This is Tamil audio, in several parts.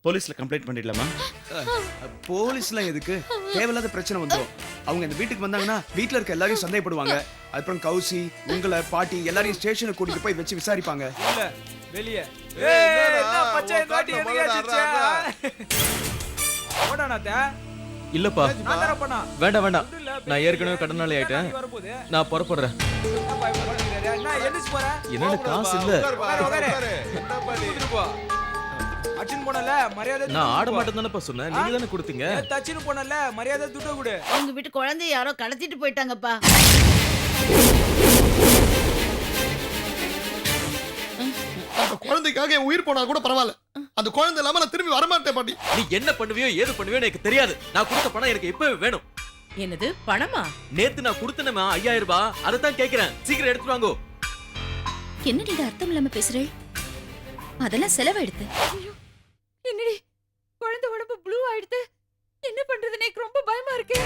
போலீஸ்ல கம்ப்ளைண்ட் பண்ணிடலாமா? போலீஸ்லாம் எதுக்கு? தேவையில்லாத பிரச்சனை வந்துடும். அவங்க இந்த வீட்டுக்கு வந்தாங்கன்னா வீட்ல இருக்க எல்லாரையும் சந்தேகப்படுவாங்க. அப்புறம் கௌசி, உங்களை, பாட்டி எல்லாரையும் ஸ்டேஷனுக்கு கூட்டிட்டு போய் வச்சு விசாரிப்பாங்க. இல்ல வெளிய என்ன பச்சை காட்டி எதுக்கு அடிச்சா? ஓடானாத இல்லப்பா, நான் தர பண்ணா. வேண்டாம் நான் ஏற்கனவே கடனாளி ஆயிட்டேன். நான் புறப்படுறேன். என்ன எந்திச்சு போற? என்னோட காசு இல்ல. அச்சின் போனல மரியாதை. நான் ஆட மாட்டேன் தானப்பா சொன்னேன். நீங்க தானே கொடுத்தீங்க. தச்சின் போனல மரியாதை துட்ட கொடு. உங்க வீட்டு குழந்தை யாரோ கடத்திட்டு போயிட்டாங்கப்பா. அந்த குழந்தைக்காக என் உயிர் போனா கூட பரவாயில்ல. அந்த குழந்தை இல்லாம நான் திரும்பி வரமாட்டேன் பாட்டி. நீ என்ன பண்ணுவியோ ஏது பண்ணுவியோ எனக்கு தெரியாது. நான் கொடுத்த பணம் எனக்கு இப்பவே வேணும். என்னது பணமா? நேத்து நான் கொடுத்தனேமா 5000 ரூபாய். அதை தான் கேக்குறேன். சீக்கிரம் எடுத்துட்டு வாங்கோ. என்னடி இது அர்த்தம் இல்லாம பேசுறே? அதெல்லாம் செலவாயிடுது. என்னடி குழந்தை உடம்பு ப்ளூ ஆயிடுது. என்ன பண்றது? எனக்கு ரொம்ப பயமா இருக்கு.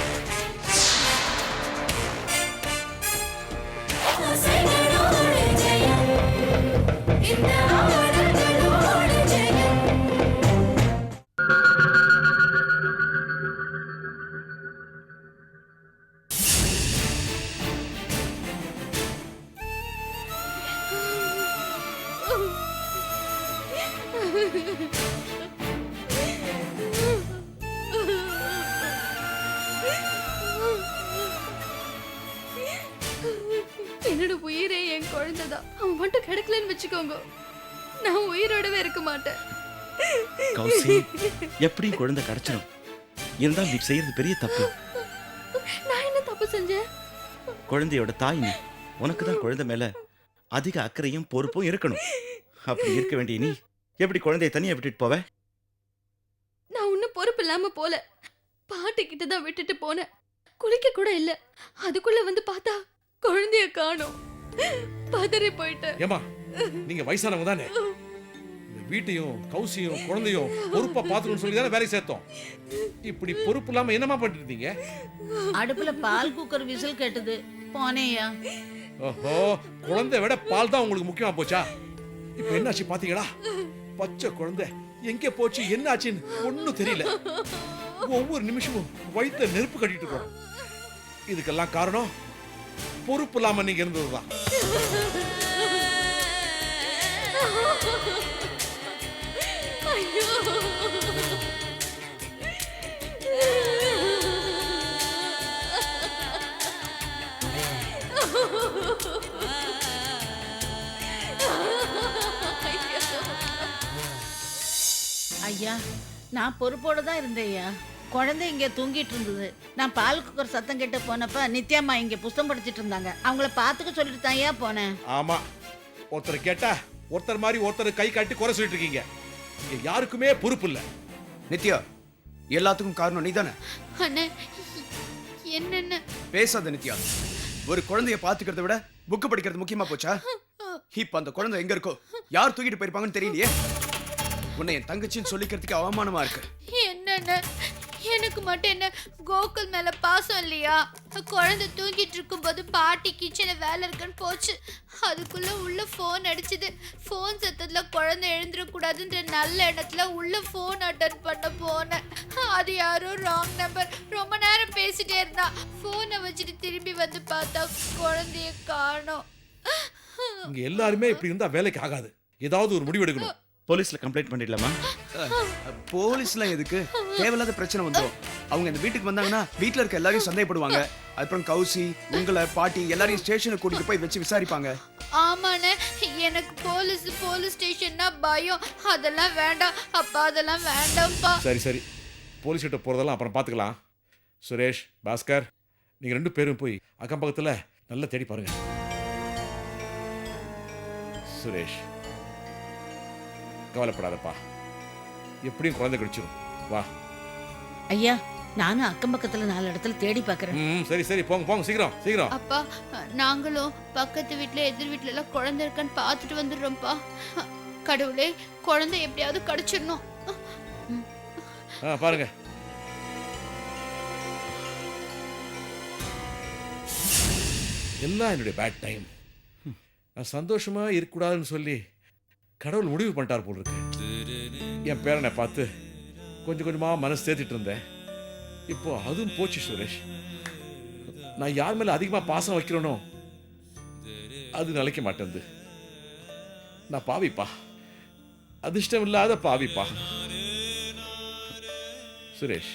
என்னோட உயிரே என் குழந்தைதான். அவன் மட்டும் கிடைக்கலன்னு வச்சுக்கோங்க, நான் உயிரோடவே இருக்க மாட்டேன். கௌசி, எப்படியும் குழந்தை கிடைச்சிடும். இருந்தாலும் நீ செய்யறது பெரிய தப்பு. நான் என்ன தப்பு செஞ்சேன்? குழந்தையோட தாய் நீ. உனக்கு தான் குழந்தை மேல அதிக அக்கறையும் பொறுப்பும் இருக்கணும். அப்படி இருக்க வேண்டிய நீ எப்படி குழந்தைய தனியா விட்டுட்டு போவ? நான் ஒன்னும் பொறுப்பு இல்லாம போல. பாட்டி கிட்ட தான் விட்டுட்டு போனேன். குளிக்க கூட இல்ல. அதுக்குள்ள வந்து பார்த்தா குழந்தைய காணோம். பதறி போயிட்டேன். ஏமா, நீங்க வயசானவங்க தானே. இந்த வீட்டையும் கௌசியும் குழந்தையும் பொறுப்பா பாத்துக்கணும்னு சொல்லி தானே வேலைக்கு சேர்த்தோம். இப்படி பொறுப்பு இல்லாம என்னமா பண்ணிட்டு இருந்தீங்க? அடுப்புல பால் குக்கர் விசில் கேட்டது, போனேயா. ஓஹோ, குழந்தை விட பால் தான் உங்களுக்கு முக்கியமா போச்சா? இப்ப என்னாச்சு பாத்தீங்களா? பச்சை குழந்தை எங்க போச்சு, என்ன ஆச்சுன்னு ஒண்ணும் தெரியல. ஒவ்வொரு நிமிஷமும் வயித்துல நெருப்பு கட்டிட்டு இருக்கோம். இதுக்கெல்லாம் காரணம் பொறுப்பு இல்லாம நீங்க இருந்ததுதான். ஐயா, நான் பொறுப்போட தான் இருந்தேன்யா. குழந்தை இங்க தூங்கிட்டு இருந்தது. நான் பால் குக்கர் சத்தம் கேட்டு போனப்ப நித்யாம்மா இங்க புஸ்தகம் படிச்சிட்டு இருந்தாங்க. அவங்கள பாத்துக்க சொல்லிட்டு தான் ஐயா போனேன். ஆமா, ஒருத்தர் கேட்டா ஒருத்தர் மாதிரி ஒருத்தர் கை காட்டி குறை சொல்லிட்டு இருக்கீங்க. இங்க யாருக்குமே பொறுப்பு இல்ல. நித்யா, எல்லாத்துக்கும் காரணம் நீதானே. அண்ணே, என்னென்ன பேசாத நித்யா. ஒரு குழந்தைய பாத்துக்கிறத விட புக் படிக்கிறது முக்கியமா போச்சா? இப்ப அந்த குழந்தை எங்க இருக்கோ, யார் தூக்கிட்டு போயிருப்பாங்கன்னு தெரியலையே. உன்னை என் தங்கச்சின்னு சொல்லிக்கிறதுக்கு அவமானமா இருக்கு. என்னென்ன எனக்கு மட்டும் என்ன கோகுல் மேல பாசம் இல்லையா? குழந்தை தூங்கிட்டு இருக்கும் போது பாட்டி கிச்சன்ல வேலை இருக்குன்னு போச்சு. அதுக்குள்ள உள்ள போன் அடிச்சுது. போன் சத்தத்துல குழந்தை எழுந்திரக்கூடாதுன்ற நல்ல எண்ணத்துல உள்ள போன் அட்டன் பண்ண போனேன். அது யாரோ ராங் நம்பர். ரொம்ப நேரம் பேசிட்டே இருந்தா. போனை வச்சுட்டு திரும்பி வந்து பார்த்தா குழந்தைய காணோம். இங்க எல்லாருமே இப்படி இருந்தா வேலைக்கு ஆகாது. ஏதாவது ஒரு முடிவு எடுக்கணும். போலீஸ்ல கம்ப்ளைண்ட் பண்ணிடலாமா? போலீஸ்லாம் எதுக்கு? தேவையில்லாத பிரச்சனை வந்துடும். அவங்க இந்த வீட்டுக்கு வந்தாங்கன்னா வீட்ல இருக்க எல்லாரையும் சந்தேகப்படுவாங்க. அப்புறம் கௌசி, உங்களை, பாட்டி எல்லாரையும் ஸ்டேஷனுக்கு கூட்டிட்டு போய் வச்சு விசாரிப்பாங்க. ஆமாண்ணே, எனக்கு போலீஸ் ஸ்டேஷன்னா பயம். அதெல்லாம் வேண்டாம் அப்பா, அதெல்லாம் வேண்டாம்ப்பா. சரி, போலீஸ் கிட்ட போறதெல்லாம் அப்புறம் பாத்துக்கலாம். சுரேஷ், பாஸ்கர், நீங்க 2 பேரும் போய் அக்கம் பக்கத்துல நல்லா தேடி பாருங்க. சுரேஷ், கவலைப்படாதப்பா, எப்படியும் குழந்தை கிடைச்சிடும். வா. ஐயா, நானும் அக்கம் பக்கத்துல 4 இடத்துல தேடி பாக்குறேன். சரி, போங்க சீக்கிரம். அப்பா, நாங்களும் பக்கத்து வீட்ல எதிர் வீட்ல எல்லாம் குழந்தை இருக்கான்னு பார்த்துட்டு வந்துடுறோம்ப்பா. கடவுளே, குழந்தை எப்படியாவது கிடைச்சிடணும். பாருங்க. எல்லாம் என்னுடைய பேட் டைம். நான் சந்தோஷமா இருக்கக்கூடாதுன்னு சொல்லி கடவுள் முடிவு பண்ணிட்டார் போல் இருக்கு. என் பேரனை பார்த்து கொஞ்சம் கொஞ்சமா மனசு சேர்த்துட்டு இருந்தேன். இப்போ அதுவும் போச்சு சுரேஷ். நான் யார் மேல அதிகமா பாசம் வைக்கிறேனோ அது நிலைக்க மாட்டேங்குது. நான் பாவிப்பா, அதிர்ஷ்டம் இல்லாத பாவிப்பா. சுரேஷ்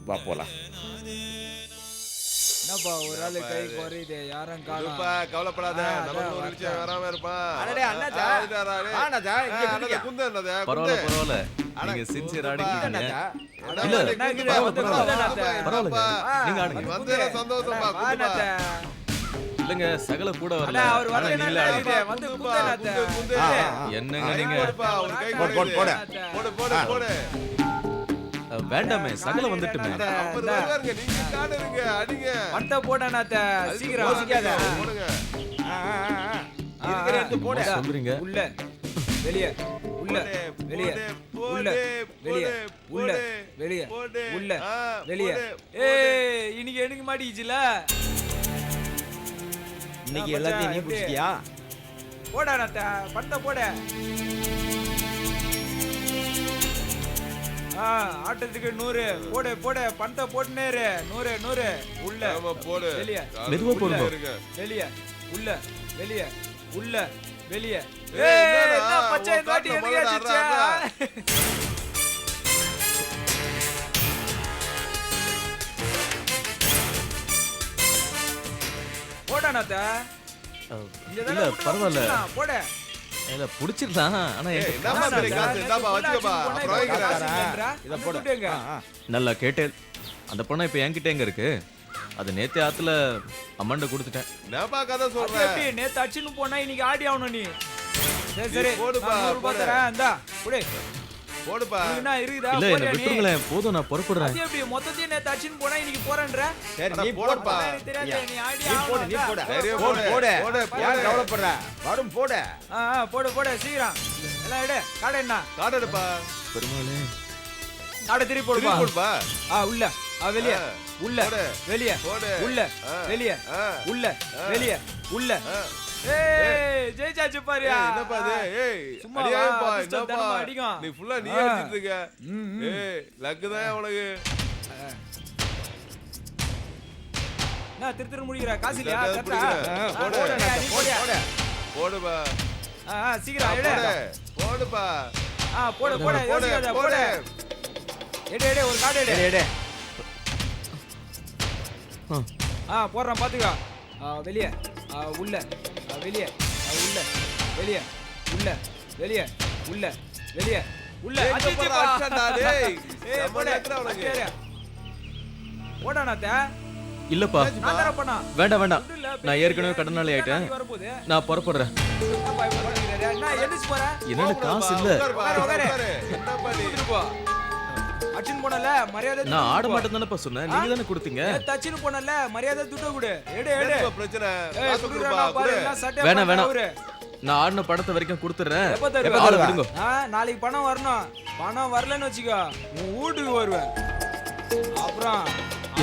வா போலாம். என்னப்பா ஒரு ஆளு கை குறையுது, யாரும் காணோம். கவலைப்படாத, ஆ, நமக்கு அதான் ஒரு வரேன். நிச்சயம் வராம இருப்பான். அடடே, அண்ணாச்சா. ஆனாச்சா, இங்க குதிங்க. பரவாயில்ல பரவாயில்ல, நீங்க சின்சியர் ஆடிக்கிட்டீங்க. அண்ணாச்சா. இல்ல, என்ன இருக்குது, வந்து குதிங்க, அண்ணாச்சா. பரவாயில்லைங்க, ஆ, நீங்க ஆடுங்க. வந்து வந்தேல சந்தோஷமா, வா, அண்ணாச்சா. இல்லங்க, சகல கூட வரல. அண்ணா, அவர் ஆனா வரலைன்னா நீங்களே என்ன ஆடுங்க. இது? வந்து குந்து, அண்ணாச்சா. என்னங்க நீங்க? ஒரு கை போடு. வேண்டாமே, சகல வந்துட்டுமே. அவர் வருவாருங்க, நீங்க காடுங்க, அடிங்க. பணத்தை போடு, அண்ணாச்சா. சீக்கிரம் யோசிக்காத. போடுங்க. இருக்கிற இடத்து போடு. என்ன சொல்றீங்க? உள்ள வெளியே உள்ள வெளியே உள்ள வெளியே உள்ள வெளியே உள்ள வெளியே. ஏய், இன்னைக்கு எனக்கு மாட்டிக்கிச்சுல. இன்னைக்கு எல்லாத்தையும் நீ பிடிச்சிட்டியா? போடா நாத்த, பணத்தை போட. ஆட்டத்துக்கு 100 போடு போடு, பணத்தை போட்டுனேரு. 100 உள்ள போடு. வெளியே மெதுவா போடுங்க. வெளியே உள்ள வெளியே உள்ள வெளியே. ஏய், ஏய், என்னடா, என்ன பச்சை உன் தாட்டி காட்டுல எனக்கு மழை அடிச்சா? போடா நாத்த. இல்ல பரவாயில்ல, போடு. இல்ல புடிச்சிடலாம். ஆனா ஏய், என்கிட்ட என்னப்பா காசு பெரிய இல்ல. காசு, இந்தாப்பா வச்சுக்கப்பா. அப்புறம் வாங்கிக்கிறேன். இத போடுங்க. நல்லா கேட்டேன். அந்த பணம் இப்ப என்கிட்ட எங்க இருக்கு? அது நேத்து ஆத்துல அம்மாண்ட கொடுத்துட்டேன். என்னப்பா கதை அது சொல்ற? எப்படி நேத்து அடிச்சுன்னு போனா இன்னைக்கு ஆடி ஆகணும் நீ. சரி சரி, போடுப்பா, நான் 100 ரூபாய் போடு. தரேன். இந்தா குடு. போடுப்பா. என்ன இருக்குதா? இல்ல, என்ன போறியா நீ? விட்டுருங்களேன், போதும், நான் புறப்படுறேன். அது எப்படி மொத்தத்தையும் நேத்து அடிச்சுன்னு போனா இன்னைக்கு போறேன்ற? சரி, அட, நீ போடுப்பா. போடுப்பா. எனக்கு தெரியாது, நீ ஆடி நீ போடு, நீ ஆகணும். போடு. சரியா போடு, போடு. போடு. போடு, ஏன் போடு. கவலைப்படுற? வரும் போடு. போடு போடு, சீக்கிரம் எல்லாம் எடு. காடை என்ன? கார்டு எடுப்பா. பெருமாளே, காடை திருப்பி திருப்பி போடுப்பா. போடுப்பா. உள்ள வெளியே உள்ள போடு. வெளியே போடு. உள்ள வெளியே ஆ. உள்ள வெளியே உள்ள. ஆ. ஏய், ஜெயிச்சாச்சு பாரு. ஏய், என்னப்பா இது? ஏய், சும்மா அடியாதுப்பா, வா, அதிர்ஷ்டம் என்னப்பா? தினமும் அடிக்கும். நீ full-ஆ நீ ஆ. அடிச்சிட்டு இருக்க. ம், ம். ஏய், லக்கு தான் உனக்கு. என்ன திரு முடிக்கிற? காசு இல்லையா? இந்த கட்டா? பிடிக்கிற. போடு. போடு, நீ போடு. போடுப்பா. சீக்கிரம் எடு. போடுப்பா. போடு போடு, யோசிக்காத, போடு. எடு ஒரு கார்டு எடு. எடு. போடுறேன் பாத்துக்கோ. வெளியே உள்ள வெளியே உள்ள வெளியே உள்ள வெளியே உள்ள வெளியே உள்ள. ஏய், இங்க அடிச்சுப்பா. போடுறா, அடிச்சான்டா, டேய். ஏய், செம்ம போடு. லக்குடா உனக்கு. அடிச்சாரு. போடா நாத்த. இல்லப்பா, நான் தர பண்ணா. வேண்டாம். நான் ஏற்கனவே கடனாளி ஆயிட்டேன். வரப்போகுது. நான் புறப்படுறேன். என்னப்பா இப்படி பண்ணிக்கிறாரு? என்ன எந்திரிச்சு போற? என்னோட காசு இல்ல. உட்காருப்பா, உட்காரு. உட்காரு. என்னப்பா நீ? கூட்டிட்டு போ. அடிச்சுன்னு போனல, மரியாதை நான் ஆட துட்டு மாட்டேன் தானேப்பா சொன்னேன். நீங்க தானே கொடுத்தீங்க. நேத்து அடிச்சுன்னு போனல, மரியாதை துட்டு கொடு. எடு என்னப்பா பிரச்சனை? ஏய், காசு குடுக்குறா, கொடுப்பா, பாரு, கொடு. எல்லாம் சட்டை வேணாம், போட்டா வேணாம். அவரு. நான் ஆடின படத்தை வரைக்கும் கொடுத்துறேன். எப்ப தருவ? ஆளை விடுங்க. நாளைக்கு பணம் வரணும். பணம் வரலன்னு வச்சுக்கோ, உன் வீட்டுக்கு வருவேன். அப்புறம்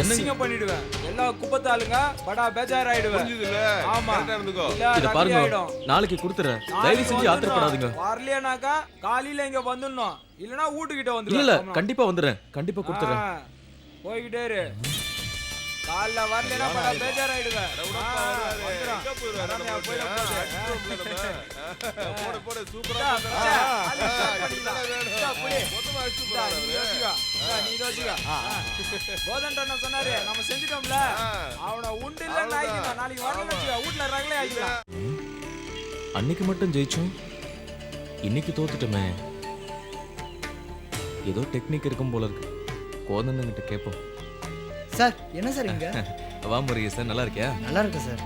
அசிங்கம் பண்ணிடுவேன். எல்லா குப்பத்தாளுங்க படா பேஜார் ஆயிடுவேன். புரிஞ்சுதுல்ல? ஆமா. கரெக்டா இருந்துக்கோ. இல்ல, இத ரகடி பாருங்க, ஆயிடும். நாளைக்கு கொடுத்துறேன். தயவு நாளைக்கு செஞ்சு ஆத்திரப்படாதீங்க. வந்துடணும். வரலையானாக்கா காலையில இங்க வந்துடணும். இல்லனா வீட்டுக்கிட்ட இல்ல வந்துடுவேன். கண்டிப்பா வந்துடுறேன். கண்டிப்பா கொடுத்துறேன். போய்கிட்டே இரு. காலைல வரலைன்னா படா பேஜார் ஆயிடுவேன். வந்துடும். எங்க போயிடுவாரு நம்ம போயிட வீட்டுல? போகுது. அடிச்சிருவோம்ல நம்ம. போடு, போடு, சூப்பரா இந்தா, போடுறா. பிச்சை. ஆ, ஆளு start பண்ணிக்கலாம். இதுதானே வேணும். இந்தா, புடி. மொத்தமா அடிச்சுட்டு இந்தா, போறாரு நீ அவரு. யோசிக்கோ. இந்தா, நீ யோசிக்கோ. கோதண்ட என்ன சொன்னாரு? நம்ம செஞ்சுட்டோம்ல. அவனை உண்டு இல்லைன்னு ஆக்கிக்கலாம். நாளைக்கு வரலன்னு வச்சுக்கோ, வீட்டுல ரகலே ஆக்கிக்கலாம். அன்னைக்கு மட்டும் ஜெயிச்சோம், இன்னைக்கு தோத்துட்டோமே. ஏதோ டெக்னிக் இருக்கும் போல இருக்கு. கோதண்டங்கிட்ட கேட்போம். சார் என்ன சார் இங்க? வா முருகேசன், நல்லா இருக்கியா? நல்லா இருக்கு சார்.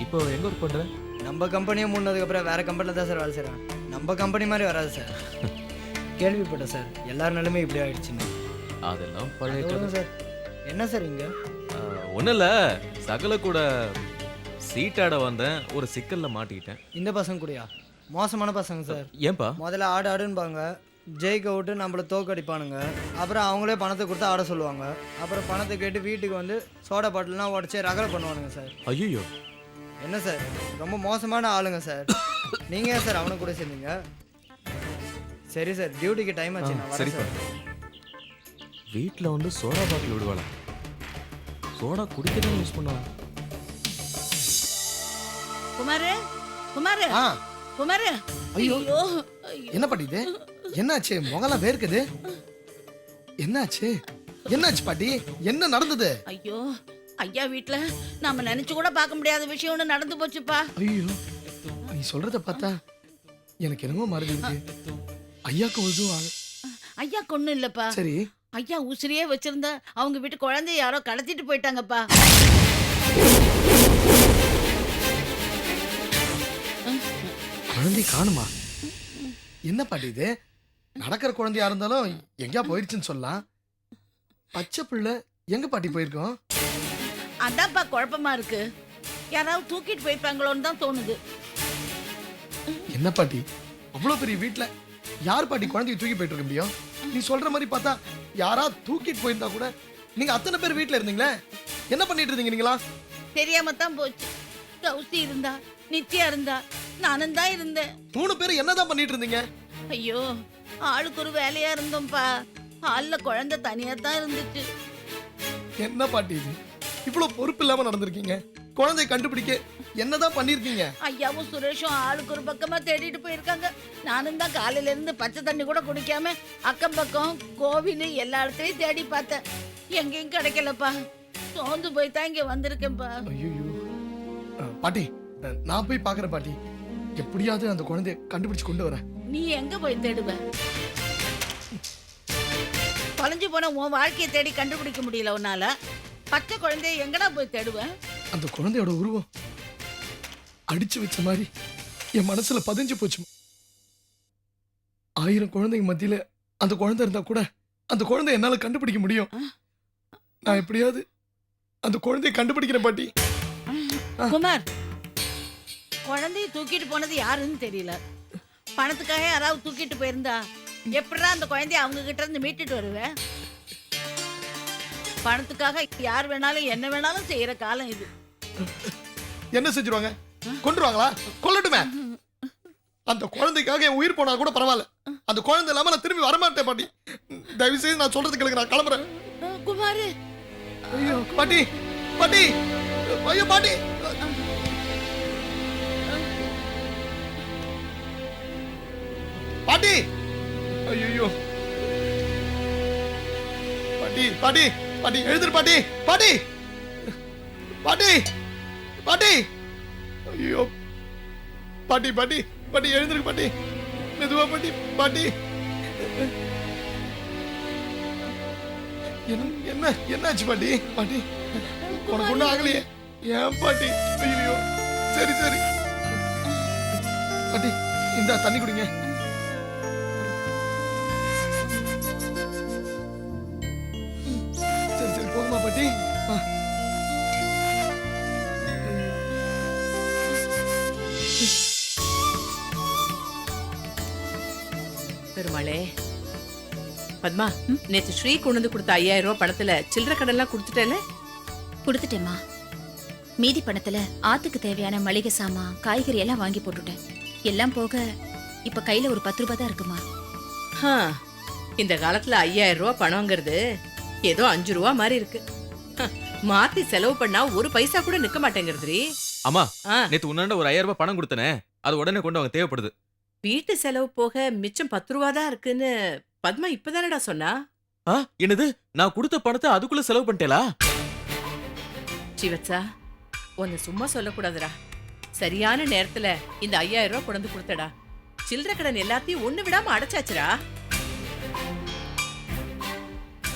இப்போ எங்க ஒர்க் பண்ற? நம்ம கம்பெனியை முன்னதுக்கு அப்புறம் வேற கம்பெனில தான் சார் வேலை செய்றேன். நம்ம கம்பெனி மாதிரி வராது சார். கேள்விப்பட்டேன் சார், எல்லார் நிலைமை இப்படி ஆயிடுச்சுன்னு. அதெல்லாம் பழைய கதை. அவ்வளவுதான் சார். என்ன சார் இங்க? ஒன்றும் இல்லை, சகல கூட சீட்டாட வந்தேன், ஒரு சிக்கல்ல மாட்டிக்கிட்டேன். இந்த பசங்க கூடயா? மோசமான பசங்க சார். ஏன்பா? முதல்ல ஆடு ஆடுன்பாங்க, ஜெயிக்க விட்டு நம்மளை தோக்கடிப்பானுங்க. அப்புறம் அவங்களே பணத்தை கொடுத்து ஆட சொல்லுவாங்க. அப்புறம் பணத்தை கேட்டு வீட்டுக்கு வந்து சோடா பாட்டிலாம் உடச்சி ரகலை பண்ணுவானுங்க சார். ஐயோ, என்ன சார், ரொம்ப மோசமான ஆளுங்க சார். நீங்கள் ஏன் சார் அவனை கூட சேர்ந்தீங்க? சரி சார் டியூட்டிக்கு டைம் ஆச்சு நான் வரேன் சரிப்பா சார். வீட்டில் வந்து சோடா பாட்டில் விடுவாளா சோடா குடிக்க தான் யூஸ் பண்ணுவாங்க குமாரு குமாரு ஆ குமாரு ஐயோ. ஐயோ என்ன பாட்டி இது என்னாச்சு முகலாம் வேர்க்குது என்னாச்சு என்னாச்சு பாட்டி என்ன நடந்தது ஐயோ ஐயா வீட்ல நாம நினைச்சு கூட பார்க்க முடியாத விஷயம் ஒண்ணு நடந்து போச்சுப்பா. ஐயோ நீ சொல்றத பார்த்தா எனக்கு என்னமோ மறந்து இருக்கு ஐயாக்கு உதுவும் ஐயா கொன்னும் இல்லப்பா. சரி ஐயா உசிரியே வச்சிருந்த அவங்க வீட்டு குழந்தைய யாரோ கடத்திட்டு போயிட்டாங்கப்பா. குழந்தை காணுமா என்ன பாட்டி இது நடக்கிற குழந்தையா இருந்தாலும் எங்கேயா போயிடுச்சுன்னு சொல்லலாம் பச்சை பிள்ளை எங்க பாட்டி போயிருக்கோம் அதான்ப்பா குழப்பமா இருக்கு. யாராவது தூக்கிட்டு போயிருப்பாங்களோன்னு தான் தோணுது. என்ன பாட்டி அவ்வளவு பெரிய வீட்ல யார் பாட்டி குழந்தைய தூக்கி போயிட்டு இருக்க முடியும் நீ சொல்ற மாதிரி பார்த்தா யாரா தூக்கிட்டு போயிருந்தா கூட நீங்க அத்தனை பேர் வீட்ல இருந்தீங்களே என்ன பண்ணிட்டு இருந்தீங்க நீங்களா தெரியாம தான் போச்சு. கௌசி இருந்தா நித்யா இருந்தா நானும் தான் இருந்தேன். 3 பேர் என்னதான் பண்ணிட்டு இருந்தீங்க ஐயோ ஆளுக்கு ஒரு வேலையா இருந்தோம்ப்பா. ஹால்ல குழந்தை தனியா தான் இருந்துச்சு. என்ன பாட்டி இது இவ்வளவு பொறுப்பு இல்லாம நடந்திருக்கீங்க குழந்தைய கண்டுபிடிக்க என்னதான் பண்ணிருக்கீங்க ஐயாவும் சுரேஷும் ஆளுக்கு ஒரு பக்கமா தேடிட்டு போயிருக்காங்க. நானும் தான் காலையில இருந்து பச்சை தண்ணி கூட குடிக்காம அக்கம் பக்கம் கோவில் எல்லா இடத்துலயும் தேடி பார்த்தேன். எங்கேயும் கிடைக்கலப்பா. சோர்ந்து போய் தான் இங்க வந்திருக்கேன்ப்பா. ஐயோ பாட்டி நான் போய் பாக்குறேன் பாட்டி எப்படியாவது அந்த குழந்தைய கண்டுபிடிச்சு கொண்டு வரேன் நீ எங்க போய் தேடுவ? தொலைஞ்சு போன உன் வாழ்க்கையை தேடி கண்டுபிடிக்க முடியல உன்னால. பச்சை குழந்தைய எங்கடா போய் தேடுவேன்? அந்த குழந்தையோட உருவம் அடிச்சு வச்ச மாதிரி என் மனசுல பதிஞ்சு போச்சு 1000 குழந்தைங்க மத்தியில அந்த குழந்தை இருந்தா கூட அந்த குழந்தை என்னால கண்டுபிடிக்க முடியும் நான் எப்படியாவது அந்த குழந்தைய கண்டுபிடிக்கிறேன் பாட்டி குமார் குழந்தைய தூக்கிட்டு போனது யாருன்னு தெரியல. பணத்துக்காக யாராவது தூக்கிட்டு போயிருந்தா எப்படிடா அந்த குழந்தைய அவங்க கிட்ட இருந்து மீட்டுட்டு வருவேன்? பணத்துக்காக யார் வேணாலும் என்ன வேணாலும் செய்யற காலம் இது. என்ன செஞ்சிருவாங்க கொண்டுருவாங்களா கொல்லட்டுமே அந்த குழந்தைக்காக என் உயிர் போனா கூட பரவாயில்ல அந்த குழந்தை இல்லாம நான் திரும்பி வரமாட்டேன் பாட்டி தயவு செய்து நான் சொல்றது கேளுங்க நான் கிளம்புறேன் குமாரு ஐயோ பாட்டி பாட்டி ஐயோ பாட்டி பாட்டி ஐயோ பாட்டி பாட்டி பாட்டி எழுதுரு பாட்டி பாட்டி பாட்டி பாட்டி ஐயோ பாட்டி பாட்டி பாட்டி எழுந்துருக்கு பாட்டி மெதுவா பாட்டி பாட்டி என்ன என்னாச்சு பாட்டி பாட்டி உனக்கு ஒன்றும் ஆகலையே ஏன் பாட்டி ஐயோ சரி சரி பாட்டி இந்த தண்ணி குடிங்க சரி சரி போதுமா பாட்டி பெருமாளே பத்மா நேத்து ஸ்ரீ கொண்டு வந்து கொடுத்த 5000 ரூபாய் பணத்துல சில்லறை கடன்லாம் கொடுத்துட்டேல கொடுத்துட்டேம்மா. மீதி பணத்துல ஆத்துக்கு தேவையான மளிகை சாமான் காய்கறி எல்லாம் வாங்கி போட்டுட்டேன். எல்லாம் போக இப்ப கையில ஒரு 10 ரூபாய் தான் இருக்குமா. இந்த காலத்துல 5000 ரூபாய் பணம்ங்கிறது ஏதோ 5 ரூபாய் மாதிரி இருக்கு. மாத்தி செலவு பண்ணா ஒரு பைசா கூட நிக்க மாட்டேங்கிறது. அம்மா நேத்து உன்னாண்ட ஒரு 5000 ரூபாய் பணம் கொடுத்தனே அது உடனே கொண்டு அவங்க தேவைப்படுது. வீட்டு செலவு போக மிச்சம் 10 ரூபாய் தான் இருக்குன்னு பத்மா இப்பதானடா சொன்னா. என்னது நான் கொடுத்த பணத்தை அதுக்குள்ள செலவு பண்ணிட்டேலா? சிவச்சா உன்னை சும்மா சொல்லக்கூடாதுடா. சரியான நேரத்துல இந்த 5000 ரூபாய் கொண்டு கொடுத்தடா. சில்லறை கடன் எல்லாத்தையும் ஒண்ணு விடாம அடைச்சாச்சுடா.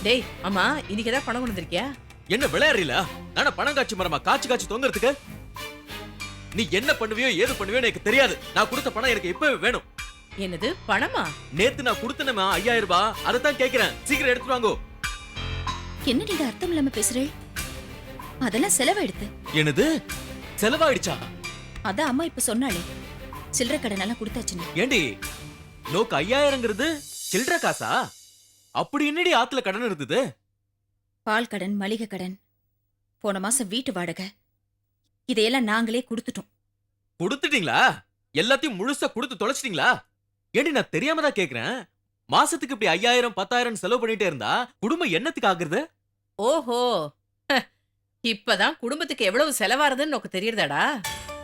டேய் அம்மா இன்னைக்கு ஏதாவது பணம் கொண்டு வந்திருக்கியா? என்ன விளையாடுறீல? நானே பணம் காட்சி மரமா காய்ச்சி காய்ச்சி தொங்குறதுக்கு? நீ என்ன பண்ணுவியோ ஏது பண்ணுவியோ எனக்கு தெரியாது. நான் கொடுத்த பணம் எனக்கு இப்பவே வேணும். என்னது பணமா? நேத்து நான் கொடுத்தனமா 5000 ரூபாய் அதத்தான் கேக்குறேன். சீக்கிரம் எடுத்து வாங்கோ. என்ன நீங்க அர்த்தம் இல்லாம பேசுறேன்? அதெல்லாம் செலவாயிடுது. என்னது செலவாயிடுச்சா? அதான் அம்மா இப்ப சொன்னாலே சில்லறை கடன் எல்லாம் கொடுத்தாச்சுன்னு. ஏண்டி நோக்கு 5000ங்கிறது சில்லறை காசா? அப்படி என்னடி ஆத்துல கடன் இருந்தது? பால் கடன் மளிகை கடன் போன மாசம் வீட்டு வாடகை இதையெல்லாம் நாங்களே கொடுத்துட்டோம். கொடுத்துட்டீங்களா? எல்லாத்தையும் முழுசா கொடுத்து தொலைச்சிட்டீங்களா? ஏடி நான் தெரியாம தான் கேக்குறேன். மாசத்துக்கு இப்படி 5000 10,000 செலவு பண்ணிட்டே இருந்தா குடும்பம் என்னத்துக்கு ஆகுறது? ஓஹோ இப்பதான் குடும்பத்துக்கு எவ்வளவு செலவாருதுன்னு உனக்கு தெரியுதாடா?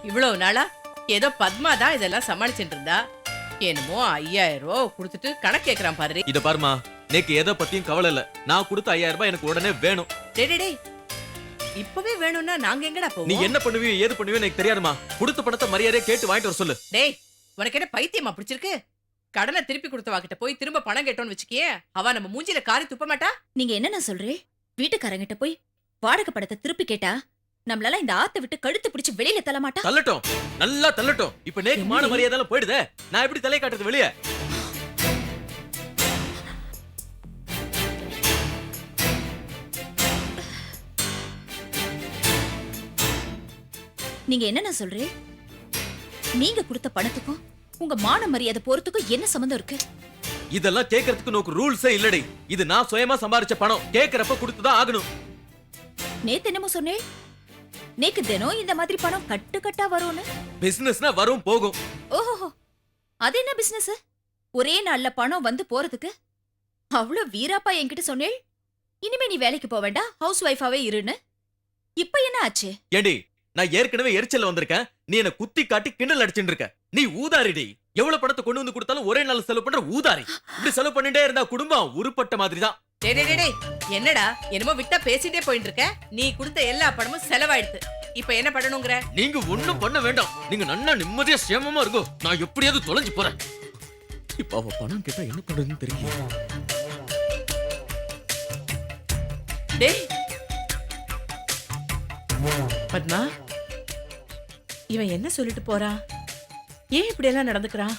இவ்வளவு நாளா ஏதோ பத்மா தான் இதெல்லாம் சமாளிச்சுட்டு இருந்தா. என்னமோ 5000 ரூபாய் கொடுத்துட்டு கணக்கு கேக்குறான் பாரு. இத பாருமா, நேக்கு எதை பத்தியும் கவலை இல்ல. நான் கொடுத்த 5000 ரூபாய் எனக்கு உடனே வேணும். டேய் இப்பவே வேணும்னா நாங்க எங்கடா நீ போவோம்? என்ன பண்ணுவியோ ஏது பண்ணுவியோ எனக்கு தெரியாதுமா. கொடுத்த பணத்தை மரியாதையா கேட்டு வாங்கிட்டு வர சொல்லு. டேய் உனக்கு என்ன பைத்தியமா பிடிச்சிருக்கு? கடனை திருப்பி கொடுத்தவா கிட்ட போய் திரும்ப பணம் கேட்டோன்னு வச்சுக்கியே, அவ நம்ம மூஞ்சில காரி துப்ப மாட்டா? நீங்க என்ன சொல்றே? வீட்டுக்காரங்கிட்ட போய் வாடகை படத்தை திருப்பி கேட்டா நம்மளால இந்த ஆத்த விட்டு கழுத்து பிடிச்சு வெளியில தள்ள மாட்டா? தள்ளட்டும், நல்லா தள்ளட்டும். இப்ப நேக்கு மான மரியாதை போயிடுதே, நான் எப்படி தலை காட்டுறது வெளியே? நீங்க என்ன சொல்றே? நீங்க கொடுத்த பணத்துக்கும் உங்க மான மரியாதை போறதுக்கும் என்ன சம்பந்தம் இருக்கு? இதெல்லாம் கேக்குறதுக்கு நோக்கு ரூல்ஸே இல்லடி. இது நான் சுயமா சம்பாரிச்ச பணம். கேக்குறப்ப கொடுத்துதான் ஆகணும். நேத்து என்னமோ சொன்னே, நேக்கு தினம் இந்த மாதிரி பணம் கட்டு கட்டா வரும்னு. பிசினஸ்னா வரும் போகும். ஓஹோ, அது என்ன பிசினஸ்? ஒரே நாள்ல பணம் வந்து போறதுக்கு அவ்வளவு வீராப்பா என்கிட்ட சொன்னேள். இனிமே நீ வேலைக்கு போக வேண்டாம், ஹவுஸ் ஒய்ஃபாவே இருன்னு. இப்ப என்ன ஆச்சு? ஏண்டி, நான் ஏற்கனவே எரிச்சல்ல வந்திருக்கேன். நீ என்ன குத்தி காட்டி கிண்டல் அடிச்சுட்டு இருக்க. நீ ஊதாரிடி. எவ்வளவு பணத்தை கொண்டு வந்து கொடுத்தாலும் ஒரே நாள் செலவு பண்ற ஊதாரி. இப்படி செலவு பண்ணிட்டே இருந்தா குடும்பம் உருப்பட்ட மாதிரிதான். டேய் என்னடா என்னமோ விட்டா பேசிட்டே போயிட்டு இருக்க? நீ கொடுத்த எல்லா பணமும் செலவாயிடுது. இப்ப என்ன பண்ணணும்ங்கற? நீங்க ஒண்ணும் பண்ண வேண்டாம். நீங்க நன்னா நிம்மதியா சேமமா இருக்கும். நான் எப்படியாவது தொலைஞ்சு போறேன். இப்ப அவ பணம் கேட்டா என்ன பண்றதுன்னு தெரியல. டேய் பத்மா, இவன் என்ன சொல்லிட்டு போறான்? ஏன் இப்படி எல்லாம் நடந்துக்கிறான்?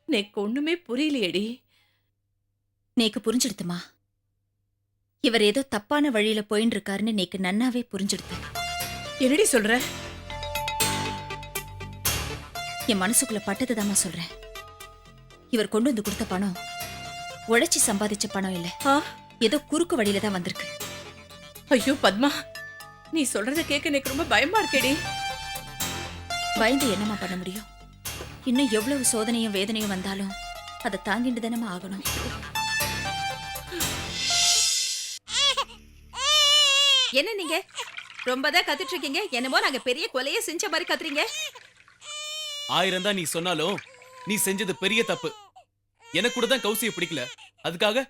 எனக்கு ஒண்ணுமே புரியலையேடி. நேக்கு புரிஞ்சிடுத்துமா. இவர் ஏதோ தப்பான வழியில போயின்னு இருக்காருன்னு நேக்கு நன்னாவே புரிஞ்சிடுது. என்னடி சொல்ற? என் மனசுக்குள்ள பட்டதுதாம்மா சொல்றேன். இவர் கொண்டு வந்து கொடுத்த பணம் உழைச்சி சம்பாதிச்ச பணம் இல்ல, ஏதோ குறுக்கு வழியில தான் வந்திருக்கு. ஐயோ பத்மா, நீ சொல்றத கேட்க எனக்கு ரொம்ப பயமா இருக்கேடி. பயந்து என்னமா பண்ண முடியும்? இன்னும் எவ்வளவு சோதனையும் வேதனையும் வந்தாலும் அதை தாங்கிட்டு தானே ஆகணும். என்ன நீங்க ரொம்பதான் கத்திட்டு இருக்கீங்க? என்னமோ நாங்க பெரிய கொலையை செஞ்ச மாதிரி கத்துறீங்க. 1000 தான் நீ சொன்னாலும் நீ செஞ்சது பெரிய தப்பு. எனக்கு கூட தான் கௌசியை பிடிக்கல, அதுக்காக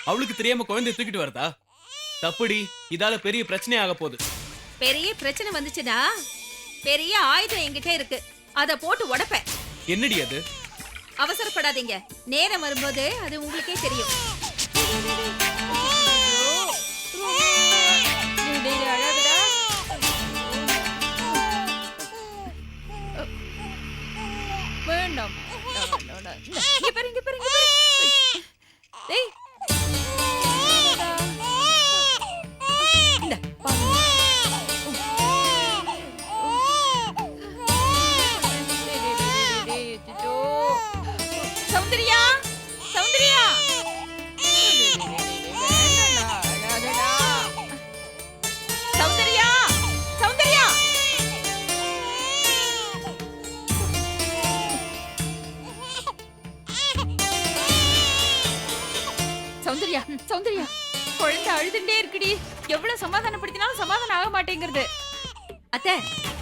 அவளுக்கு தெரியாம குழந்தைய தூக்கிட்டு வரதா? தப்புடி. இதால பெரிய பிரச்சனை ஆக போகுது. பெரிய பிரச்சனை வந்துச்சுன்னா பெரிய ஆயுதம் என்கிட்ட இருக்கு, அத போட்டு உடைப்பேன். என்னடி அது? அவசரப்படாதீங்க, நேரம் வரும்போது அது உங்களுக்கே தெரியும். வேண்டாம். சௌந்தர்யா, சௌந்தர்யா, சௌந்தர்யா, சௌந்தர்யா. சௌந்தர்யா, சௌந்தர்யா, குழந்தை அழுதுண்டே இருக்குடி. எவ்வளவு சமாதானப்படுத்தினாலும் சமாதானம் ஆக மாட்டேங்கிறது. அத்தை,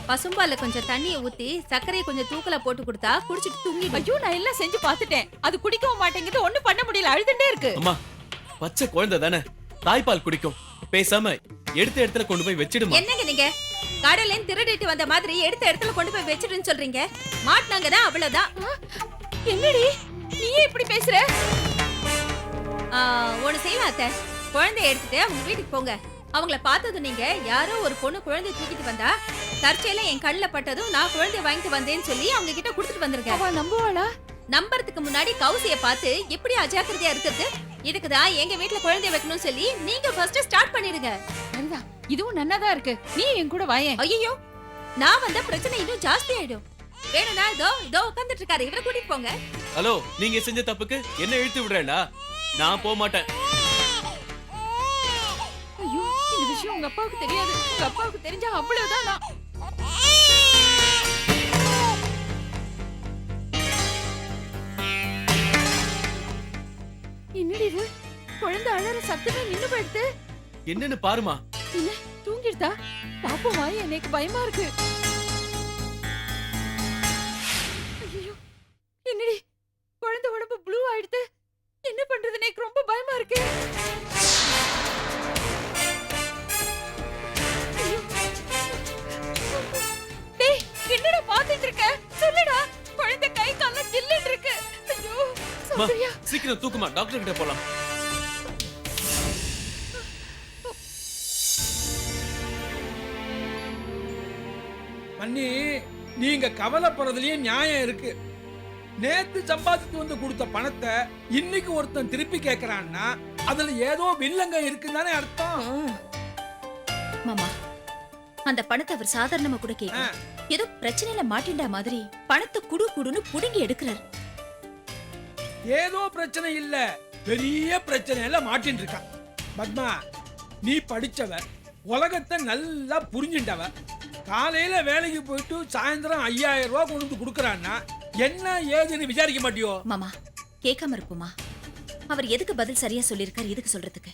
பசும்பால்ல கொஞ்சம் தண்ணியை ஊத்தி சர்க்கரையை கொஞ்சம் தூக்கல போட்டு கொடுத்தா குடிச்சிட்டு தூங்கி. ஐயோ, நான் எல்லாம் செஞ்சு பார்த்துட்டேன், அது குடிக்கவும் மாட்டேங்குது, ஒண்ணும் பண்ண முடியல, அழுதுண்டே இருக்கு. அம்மா, பச்சை குழந்தை தானே, தாய்ப்பால் குடிக்கும். பேசாம எடுத்த இடத்துல கொண்டு போய் வச்சிடுமா. என்னங்க நீங்க கடையில திருடிட்டு வந்த மாதிரி எடுத்த இடத்துல கொண்டு போய் வச்சிடுன்னு சொல்றீங்க? மாட்டினாங்கதான், அவ்வளவுதான். என்னடி நீயே இப்படி பேசுற? ஒண்ணு செய்யலாம் அத்தை, குழந்தைய எடுத்துட்டு அவங்க வீட்டுக்கு போங்க. அவங்கள பார்த்ததும் நீங்க யாரோ ஒரு பொண்ணு குழந்தைய தூக்கிட்டு வந்தா தற்செயல என் கண்ணில் பட்டதும் நான் குழந்தைய வாங்கிட்டு வந்தேன்னு சொல்லி அவங்க கிட்ட கொடுத்துட்டு வந்திருக்கேன். அவ நம்புவாளா? நம்பறதுக்கு முன்னாடி கௌசிய பார்த்து எப்படி அஜாக்கிரதையா இருக்கிறது? இதுக்குதான் எங்க வீட்டுல குழந்தைய வைக்கணும்னு சொல்லி நீங்க ஃபர்ஸ்ட் ஸ்டார்ட் பண்ணிடுங்க. சரிதான், இதுவும் நன்னாதான் இருக்கு. நீ என் கூட வாயேன். ஐயோ, நான் வந்தா பிரச்சனை இன்னும் ஜாஸ்தி ஆயிடும். வேணும்னா இதோ இதோ உட்காந்துட்டு இருக்காரு, இவரை கூட்டிட்டு போங்க. ஹலோ, நீங்க செஞ்ச தப்புக்கு என்ன இழுத்து விடுறேடா? நான் போக மாட்டேன். ஐயோ, இந்த விஷயம் உங்க அப்பாவுக்கு தெரியாது. உங்க அப்பாவுக்கு தெரிஞ்சா அவ்வளவுதான். நான் என்னடி இது குழந்தை அழற சத்தமே நின்னு போயிடுது. என்னன்னு பாருமா. இல்ல தூங்கிடுதா? பாப்போமா, எனக்கு பயமா இருக்கு. ஐயோ, என்னடி குழந்தை உடம்பு ப்ளூ ஆயிடுது. என்ன பண்றது, எனக்கு ரொம்ப பயமா இருக்கு. ஐயோ. டேய், என்னடா பாத்துட்டு இருக்க? சொல்லுடா. குழந்தை கை கால்ல ஜில்லுன்னு இருக்கு. ஐயோ, மா, சௌந்தர்யா. சீக்கிரம் தூக்குமா, டாக்டர் கிட்ட போலாம். அண்ணி, நீங்க கவலைப்படுறதுலயே நியாயம் இருக்கு. நேத்து சம்பாதித்து வந்து கொடுத்த பணத்தை இன்னைக்கு ஒருத்தன் திருப்பி கேட்கறான்னா அதுல ஏதோ வில்லங்க இருக்குன்னு தானே அர்த்தம். மாமா, அந்த பணத்தை அவர் சாதாரணமா கூட கேட்க ஏதோ பிரச்சனையில மாட்டிண்டா மாதிரி பணத்தை குடு குடுன்னு புடுங்கி எடுக்கிறார். ஏதோ பிரச்சனை இல்ல, பெரிய பிரச்சனையில மாட்டின்னு இருக்கான். பத்மா, நீ படிச்சவ, உலகத்தை நல்லா புரிஞ்சுட்டவ. காலையில வேலைக்கு போயிட்டு சாயந்தரம் 5000 ரூபாய் கொண்டு வந்து கொடுக்கறான்னா என்ன ஏதுன்னு விசாரிக்க மாட்டியோ? மாமா, கேட்காம இருப்போமா? அவர் எதுக்கு பதில் சரியா சொல்லியிருக்காரு எதுக்கு சொல்றதுக்கு?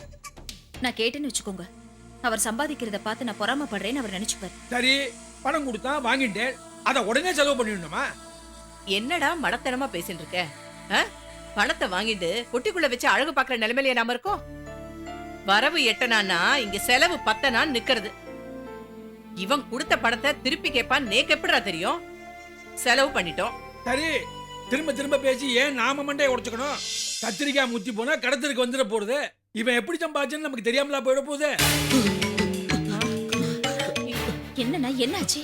நான் கேட்டேன்னு வச்சுக்கோங்க, அவர் சம்பாதிக்கிறத பார்த்து நான் பொறாமப்படுறேன்னு அவர் நினைச்சுப்பார். சரி, பணம் கொடுத்தா வாங்கிட்டேன், அத உடனே செலவு பண்ணிடணுமா? என்னடா மடத்தனமா பேசிட்டு இருக்க? ஆ? பணத்தை வாங்கிட்டு பொட்டிக்குள்ள வச்சு அழகு பாக்குற நிலைமையில நாம இருக்கோம். வரவு எட்டனானா இங்க செலவு பத்தனான்னு நிக்கிறது. இவன் கொடுத்த பணத்தை திருப்பி கேட்பான், நேக்கு எப்படிடா தெரியும்? செலவு பண்ணிட்டோம். சரி, திரும்ப திரும்ப பேசி ஏன் நாம மண்டையை உடைச்சுக்கணும்? கத்திரிக்காய் முத்தி போனா கடத்தலுக்கு வந்துட போறது. இவன் எப்படி சம்பாதிச்சுன்னு நமக்கு தெரியாமலா போயிட போகுது? என்னன்னா என்னாச்சு?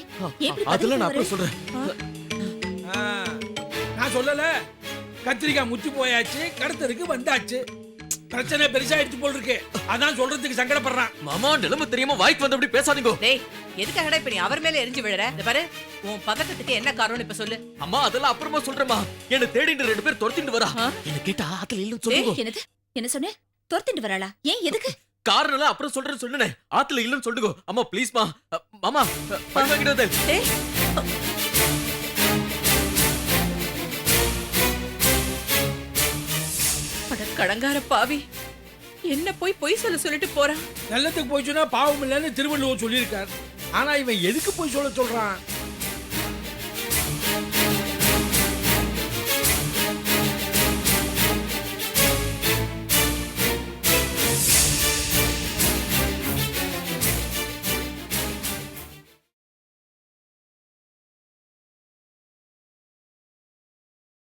அதெல்லாம் நான் அப்புறம் சொல்றேன். நான் சொல்லல, கத்திரிக்காய் முத்தி போயாச்சு, கடத்தலுக்கு வந்தாச்சு. பிரச்சனை பெருசாயிடுச்சு போல் இருக்கு. அதான் சொல்றதுக்கு சங்கடப்படுறான். மாமா, நிலைமை தெரியாம வாய்க்கு வந்தபடி பேசாதீங்க. டேய், எதுக்காகடா இப்ப நீ அவர் மேல எரிஞ்சு விழற? இந்த பாரு, உன் பதட்டத்துக்கு என்ன காரணம் இப்ப சொல்லு. அம்மா, அதெல்லாம் அப்புறமா சொல்றேம்மா. என்ன தேடிட்டு 2 பேர் துரத்திட்டு வரா. என்ன கேட்டா ஆத்துல இல்லன்னு சொல்லுங்க. என்னது? என்ன சொன்ன? துரத்திட்டு வராளா? ஏன், எதுக்கு? காரணம் அப்புறம் சொல்றேன்னு சொன்னேன். ஆத்துல இல்லன்னு சொல்லுங்க. அம்மா ப்ளீஸ்மா. மாமா, பணம் வந்து. டேய், கடங்கார பாவி, என்ன போய் பொய் சொல்லிட்டு போறான். நல்லத்துக்கு போய் சொன்னா பாவம் இல்லைன்னு திருவள்ளுவர் சொல்லியிருக்கார். ஆனா இவன் எதுக்கு போய் சொல்றான்?